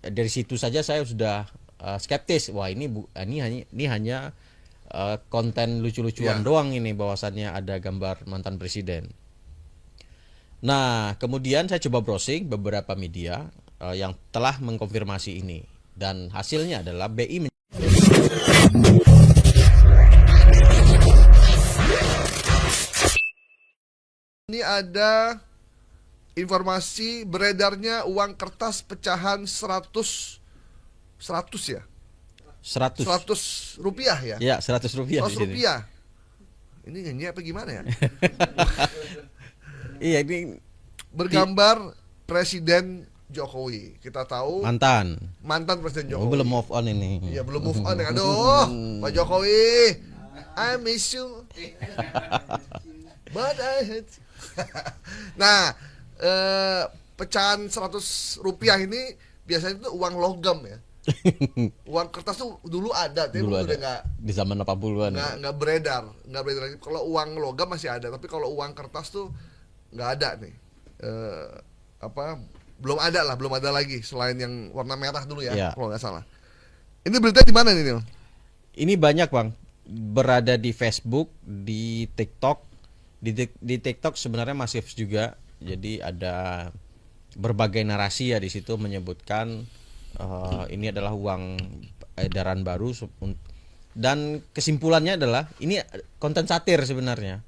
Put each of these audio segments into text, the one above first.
dari situ saja saya sudah skeptis. Wah, ini hanya konten lucu-lucuan Ya. doang ini, bahwasannya ada gambar mantan presiden. Nah, kemudian saya coba browsing beberapa media yang telah mengkonfirmasi ini, dan hasilnya adalah BI. Ini ada informasi beredarnya uang kertas pecahan 100 ya. 100. 100 rupiah ya. Ya, 100 rupiah di 100 sini. rupiah. Ini nyanyi apa gimana ya? Iya, ini Bergambar Presiden Jokowi. Kita tahu mantan. mantan Presiden Oh, Jokowi. belum move on ini. Iya, belum move on ya. Aduh, Pak Jokowi, I miss you. But I hate you. Nah, pecahan 100 rupiah ini biasanya itu uang logam ya. Uang kertas tuh dulu ada, tapi Dulu udah ada di zaman 80-an. nggak beredar lagi. Kalau uang logam masih ada, tapi kalau uang kertas tuh nggak ada nih. Belum ada lagi selain yang warna merah dulu ya, Iya. kalau nggak salah. Ini berita di mana nih, Nil? Ini banyak, Bang. Berada di Facebook, di TikTok. Di TikTok sebenarnya masif juga. Jadi ada berbagai narasi ya di situ menyebutkan ini adalah uang edaran baru, dan kesimpulannya adalah ini konten satir sebenarnya,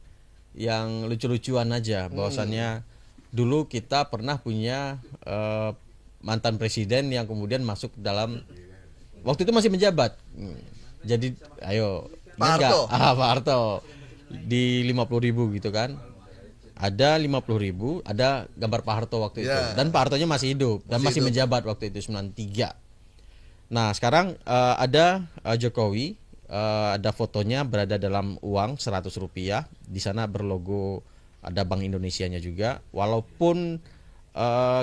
yang lucu-lucuan aja, bahwasannya dulu kita pernah punya mantan presiden yang kemudian masuk dalam, waktu itu masih menjabat. Jadi ayo, Pak ingat Harto. nggak? Pak Harto di 50.000 gitu kan. Ada 50.000, ada gambar Pak Harto waktu itu. Ya. Dan Pak Hartonya masih hidup dan masih hidup. menjabat waktu itu 93. Nah, sekarang ada Jokowi, ada fotonya berada dalam uang 100 rupiah. Di sana berlogo, ada Bank Indonesianya juga. Walaupun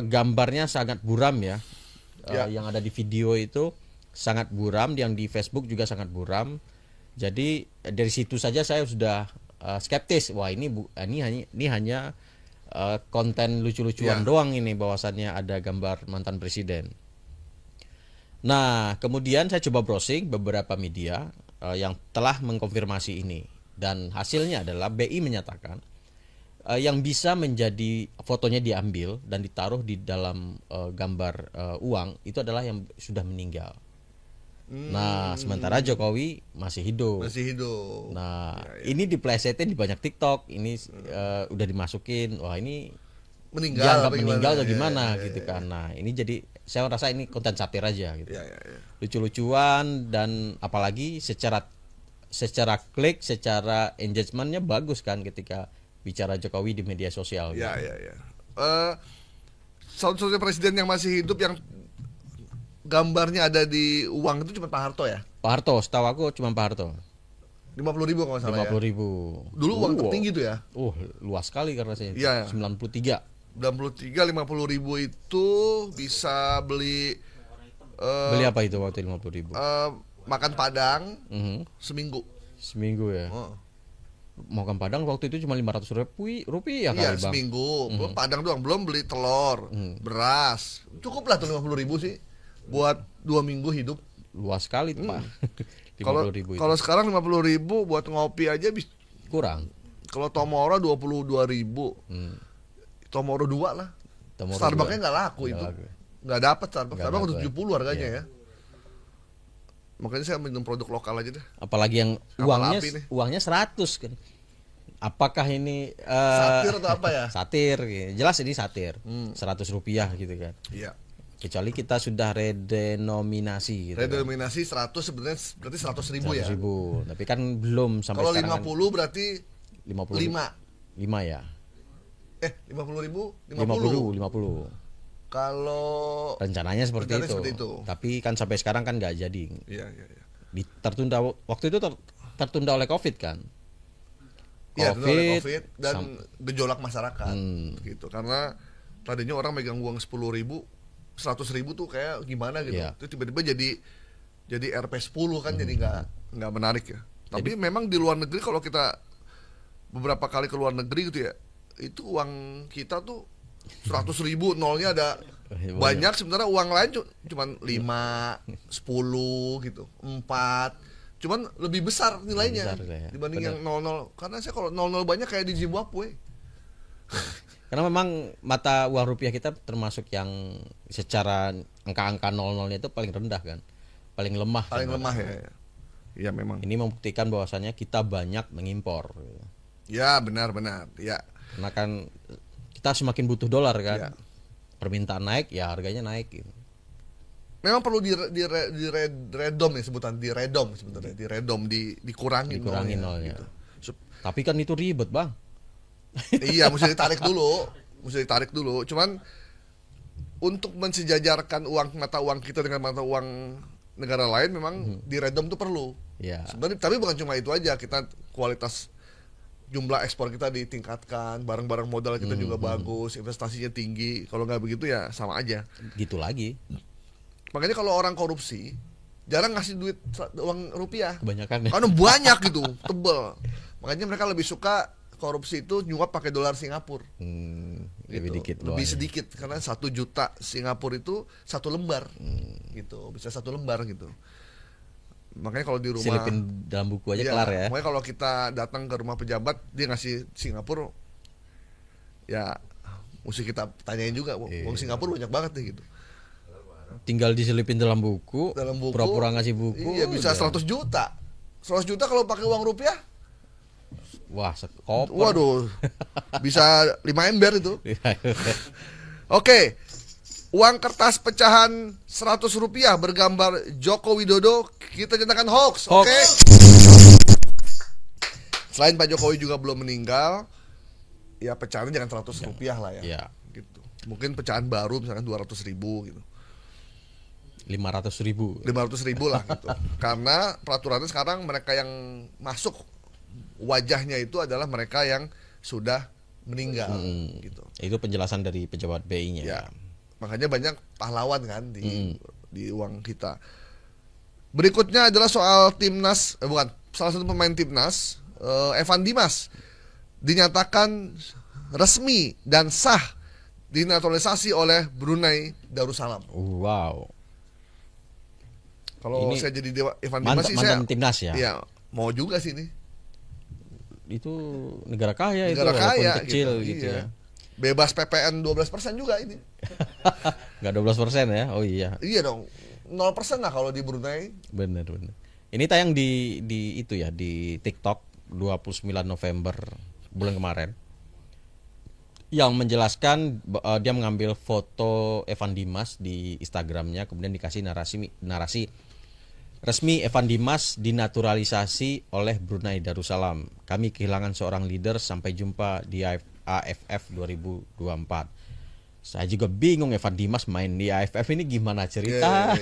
gambarnya sangat buram ya. Ya. Yang ada di video itu sangat buram, yang di Facebook juga sangat buram. Jadi dari situ saja saya sudah skeptis. Wah, ini hanya konten lucu-lucuan Ya. doang ini, bahwasannya ada gambar mantan presiden. Nah, kemudian saya coba browsing beberapa media yang telah mengkonfirmasi ini, dan hasilnya adalah BI menyatakan yang bisa menjadi fotonya diambil dan ditaruh di dalam gambar uang itu adalah yang sudah meninggal. Nah, sementara Jokowi masih hidup. Masih hidup. Nah, ini diplesetin di banyak TikTok. Ini udah dimasukin. Wah, ini Meninggal dianggap apa meninggal gimana? atau gimana Ya, gitu kan. Nah, ini jadi saya rasa ini konten satir aja gitu. Ya. Lucu-lucuan, dan apalagi secara klik, secara engagementnya bagus kan ketika bicara Jokowi di media sosial. Ya. Gitu. Satu-satunya presiden yang masih hidup yang gambarnya ada di uang itu cuma Pak Harto ya. Pak Harto, setahu aku cuma Pak Harto. 50.000 kalau nggak salah 50.000. ya. Dulu uang tertinggi tuh ya. Luas sekali karena saya. Iya. 93. 50.000 itu bisa beli Beli apa itu waktu 50.000? makan Padang Mhm. seminggu. Seminggu ya. Oh. Makan Padang waktu itu cuma 500 rupiah Iya, kali, Bang. seminggu. Belum Padang doang, belum beli telur, beras. Cukup lah tuh 50.000 sih buat 2 minggu hidup. Luas sekali tuh, Pak. Kalau 50.000 itu. kalau sekarang 50.000 buat ngopi aja Kurang. kalau Tomorrow 22.000. Tomorrow 2 lah. Tomorrow Starbucksnya 2. nggak laku Nggak itu. laku. Nggak dapat Starbucks. Nggak Starbucks laku, 70 harganya Iya. ya. Makanya saya minum produk lokal aja deh. Apalagi yang Kapal api nih. uangnya 100 kan. Apakah ini Satir atau apa ya? satir? Jelas ini satir. 100 rupiah gitu kan. Iya. Kecuali kita sudah redenominasi gitu. Redenominasi 100 sebenarnya berarti 100.000 ya. 100.000. Tapi kan belum sampai Kalau sekarang 50 berarti 50. 5 ya. 50.000 50. Kalau Rencananya seperti Rencananya itu. seperti itu. Tapi kan sampai sekarang kan nggak jadi. iya. Tertunda waktu itu tertunda oleh Covid kan. Iya, itu oleh COVID dan sam- gejolak masyarakat gitu. Karena tadinya orang megang uang 10.000, 100.000 tuh kayak gimana gitu. Iya. Itu tiba-tiba jadi Rp10 kan, jadi nggak menarik ya. Tapi memang di luar negeri kalau kita beberapa kali ke luar negeri gitu ya, itu uang kita tuh 100.000 nolnya ada Banyak sebenarnya uang lain cuman 5, 10 gitu, 4. Cuman lebih besar nilainya Besar ya. dibanding Benar. yang 00. Karena saya kalau 00 banyak kayak di Zimbabwe. Karena memang mata uang rupiah kita termasuk yang secara angka-angka 00-nya itu paling rendah kan. Paling lemah. Paling kan. lemah ya. Iya memang. Ini membuktikan bahwasannya kita banyak mengimpor. Ya benar-benar. Ya. Karena kan kita semakin butuh dolar kan. Ya. Permintaan naik ya harganya naik gitu. Memang perlu redom ya sebutan, redom sebenarnya, dikurangin Dikurangin nolnya. gitu. Tapi kan itu ribet, Bang. Iya, mesti ditarik dulu. Cuman untuk mensejajarkan mata uang kita dengan mata uang negara lain memang diredom tuh perlu. Ya. Sebenarnya tapi bukan cuma itu aja, kita kualitas jumlah ekspor kita ditingkatkan, barang-barang modal kita juga bagus, investasinya tinggi. Kalau nggak begitu ya sama aja. Gitu lagi. Makanya kalau orang korupsi jarang ngasih duit uang rupiah. Kebanyakan ya. Karena banyak gitu, tebel. Makanya mereka lebih suka korupsi itu nyuap pakai dolar Singapura. Lebih Gitu. dikit. Lebih bawahnya. sedikit karena 1 juta Singapura itu 1 lembar. Gitu, bisa 1 lembar gitu. Makanya kalau di rumah Selipin dalam buku aja iya, kelar ya. makanya kalau kita datang ke rumah pejabat dia ngasih Singapura, ya mesti kita tanyain juga, uang Singapura banyak banget nih gitu. Tinggal diselipin dalam buku, pura-pura ngasih buku. Iya bisa udah. 100 juta. 100 juta kalau pakai uang rupiah, Wah, sekoper. waduh, bisa 5 ember itu. Oke, uang kertas pecahan 100 rupiah bergambar Joko Widodo kita nyatakan hoax. Hoax. Oke. Selain Pak Jokowi juga belum meninggal, ya pecahannya jangan 100 rupiah lah ya. Ya. Gitu. Mungkin pecahan baru misalkan 200.000 gitu. 500.000. 500.000 lah gitu. Karena peraturannya sekarang mereka yang masuk wajahnya itu adalah mereka yang sudah meninggal gitu. Itu penjelasan dari pejabat BI-nya. Ya. Makanya banyak pahlawan kan di uang kita. Berikutnya adalah soal timnas, bukan, salah satu pemain timnas, Evan Dimas dinyatakan resmi dan sah dinaturalisasi oleh Brunei Darussalam. Wow. Kalau Ini saya jadi Evan Dimas sih mantan saya timnas ya. iya, mau juga sih ini. Itu negara kaya Negara itu walaupun kaya kecil gitu iya. ya. Bebas PPN 12% juga ini. Enggak 12% ya. Oh iya. Iya dong. 0% lah kalau di Brunei. Bener. Ini tayang di itu ya, di TikTok 29 November bulan kemarin. Yang menjelaskan dia mengambil foto Evan Dimas di Instagramnya, kemudian dikasih narasi resmi Evan Dimas dinaturalisasi oleh Brunei Darussalam. Kami kehilangan seorang leader, sampai jumpa di AFF 2024. Saya juga bingung Evan Dimas main di AFF ini gimana ceritanya.